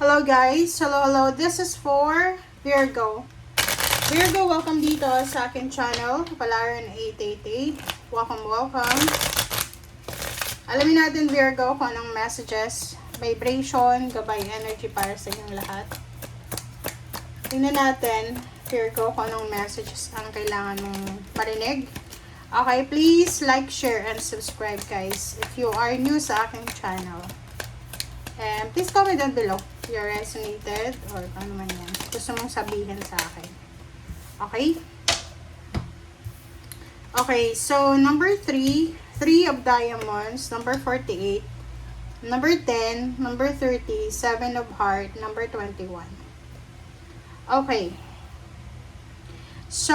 Hello guys! Hello! This is for Virgo. Virgo, welcome dito sa aking channel, Kapalaran 888. Welcome! Alamin natin Virgo kung anong messages, vibration, gabay, energy para sa inyong lahat. Tingnan natin Virgo kung anong messages ang kailangan mong marinig. Okay, please like, share, and subscribe guys if you are new sa aking channel. And please comment down below if you resonated or ano man yan. Gusto mong sabihin sa akin. Okay? Okay, so number 3, 3 of diamonds, number 48, number 10, number 30, 7 of heart, number 21. Okay. So,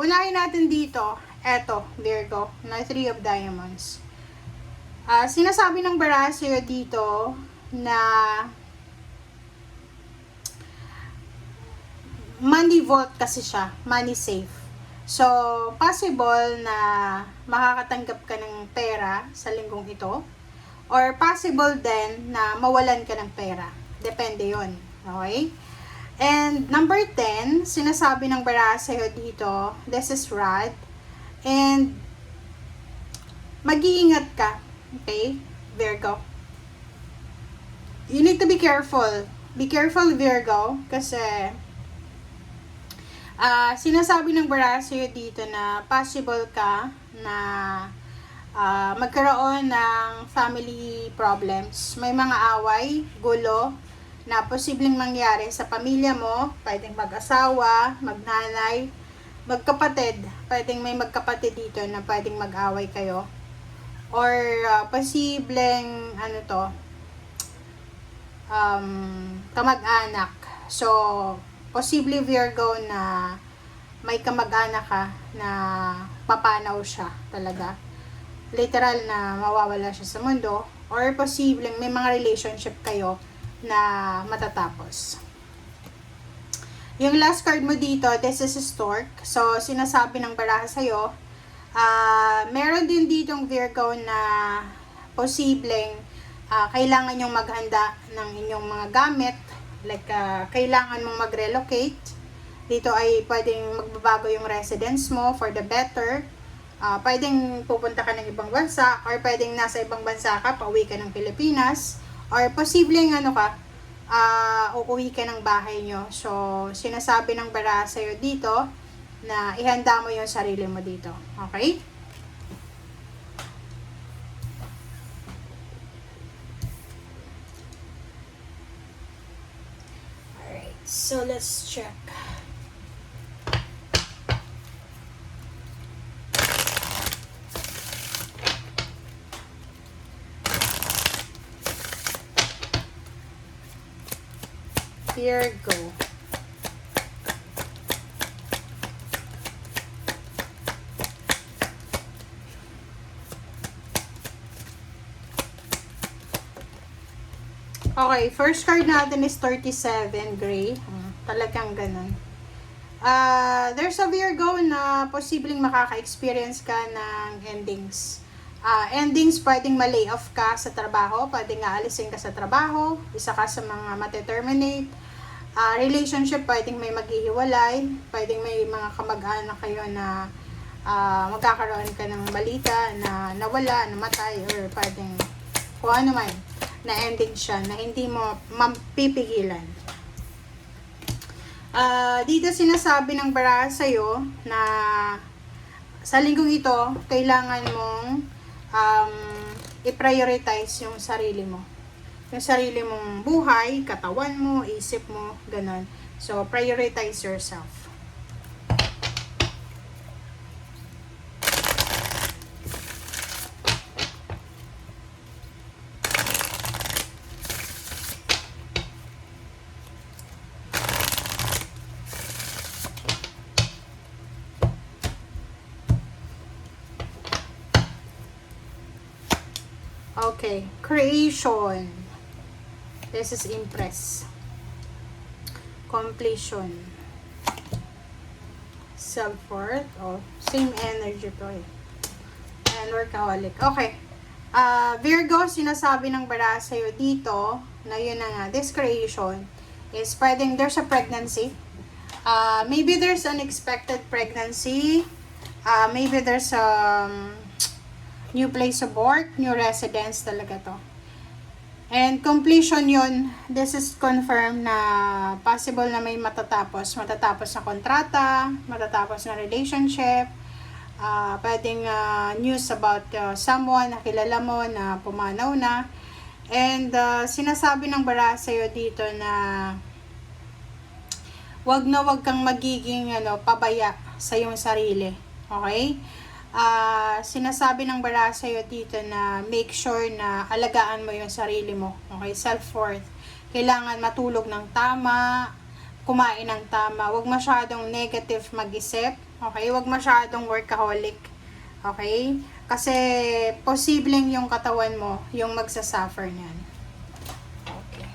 unahin natin dito, eto, Virgo, na 3 of diamonds. Sinasabi ng baraha dito na money vault kasi siya, money safe. So, possible na makakatanggap ka ng pera sa linggong ito or possible din na mawalan ka ng pera. Depende yon, okay? And number 10, sinasabi ng baraha dito, this is rad, and mag-iingat ka. Okay, Virgo. You need to be careful. Be careful, Virgo, kasi sinasabi ng baraha dito na possible ka na magkaroon ng family problems. May mga away, gulo, na posibleng mangyari sa pamilya mo. Pwedeng mag-asawa, magnanay, magkapatid. Pwedeng may magkapatid dito na pwedeng mag-away kayo. Or posibleng kamag-anak. So, posible Virgo na may kamag-anak ka na papanaw siya talaga. Literal na mawawala siya sa mundo. Or posibleng may mga relationship kayo na matatapos. Yung last card mo dito, this is a stork. So, sinasabi ng baraha sa'yo, meron din ditong Virgo na posibleng kailangan nyong maghanda ng inyong mga gamit. Like, kailangan mong mag-relocate. Dito ay pwedeng magbabago yung residence mo for the better. Pwedeng pupunta ka ng ibang bansa or pwedeng nasa ibang bansa ka, pauwi ka ng Pilipinas. Or posibleng uuwi ka ng bahay nyo. So, sinasabi ng baraha sa'yo dito na ihanda mo yung sarili mo dito. Okay? Alright, so let's check. Virgo. Okay, first card natin is 37 gray. Talagang ganun. There's a Virgo na posibleng makaka-experience ka ng endings. Endings, pwedeng ma-lay off ka sa trabaho, pwedeng aalisin ka sa trabaho, isa ka sa mga mate-terminate. Relationship, pwedeng may maghihiwalay, pwedeng may mga kamag-anak kayo na magkakaroon ka ng balita na nawala, namatay, or pwedeng kung ano man na ending siya na hindi mo mapipigilan. Dito sinasabi ng baraha sa'yo na sa linggong ito, kailangan mong i-prioritize yung sarili mo. Yung sarili mong buhay, katawan mo, isip mo, ganun. So, prioritize yourself. Okay, creation. This is Empress. Completion. Self-worth. Oh, same energy to eh. And workaholic. Okay. Virgo, sinasabi ng baraha sa'yo dito na yun na nga, this creation is pwedeng there's a pregnancy. Maybe there's unexpected pregnancy. Maybe there's new place of work, new residence talaga to. And completion yun, this is confirmed na possible na may matatapos na kontrata, matatapos na relationship, pwedeng news about someone na kilala mo na pumanaw na. And sinasabi ng bara sa'yo dito na wag kang magiging pabaya sa iyong sarili. Okay? Sinasabi ng bara sa'yo dito na make sure na alagaan mo yung sarili mo. Okay? Self-worth. Kailangan matulog ng tama, kumain ng tama. Huwag masyadong negative mag-isip. Okay? Huwag masyadong workaholic. Okay? Kasi posibleng yung katawan mo yung magsasuffer niyan. Okay.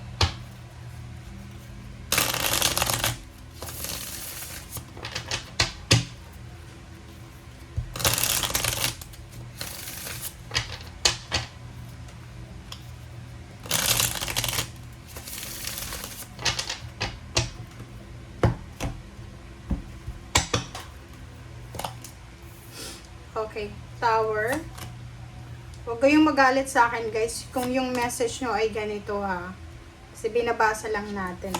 Okay, Tower. Huwag kayong magalit sa akin, guys, kung yung message nyo ay ganito, ha. Kasi binabasa lang natin.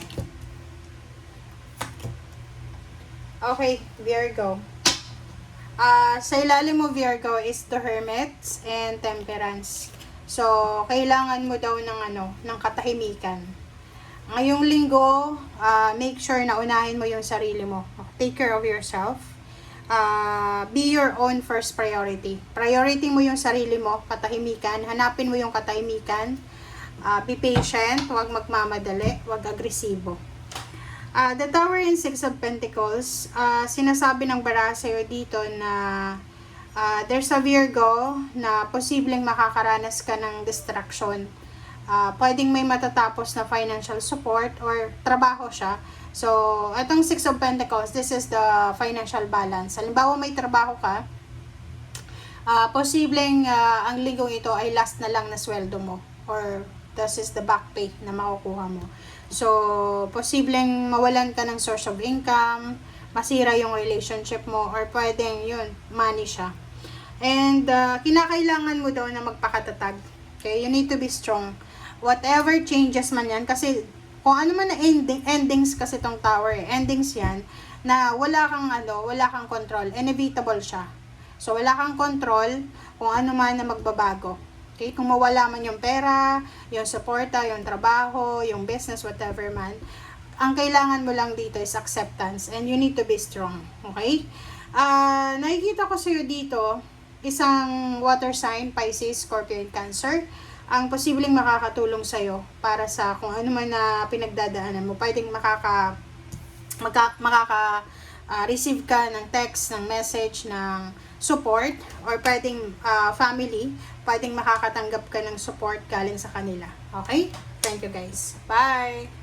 Okay, Virgo. Sa ilalim mo, Virgo, is the Hermit and Temperance. So, kailangan mo daw ng katahimikan. Ngayong linggo, make sure na unahin mo yung sarili mo. Take care of yourself. Be your own first priority. Priority mo yung sarili mo, katahimikan. Hanapin mo yung katahimikan. Be patient, huwag magmamadali, huwag agresibo. The Tower and Six of Pentacles, sinasabi ng bara sa'yo dito na there's a Virgo na posibleng makakaranas ka ng distraction. Pwedeng may matatapos na financial support or trabaho siya. So, itong Six of Pentacles, this is the financial balance. Halimbawa, may trabaho ka, posibleng ang linggong ito ay last na lang na sweldo mo. Or this is the back pay na makukuha mo. So, posibleng mawalan ka ng source of income, masira yung relationship mo, or pwedeng yun, money siya. And, kinakailangan mo daw na magpakatatag. Okay? You need to be strong. Whatever changes man yan, kasi kung ano man na endings kasi tong Tower, endings yan, na wala kang control, inevitable siya. So, wala kang control kung ano man na magbabago. Okay? Kung mawala man yung pera, yung suporta, yung trabaho, yung business, whatever man, ang kailangan mo lang dito is acceptance and you need to be strong. Okay? Nakikita ko sa'yo dito, isang water sign, Pisces, Scorpio, and Cancer, ang posibleng makakatulong sa'yo para sa kung ano man na pinagdadaanan mo. Pwedeng receive ka ng text, ng message, ng support, or pwedeng family, pwedeng makakatanggap ka ng support galing sa kanila. Okay? Thank you, guys. Bye!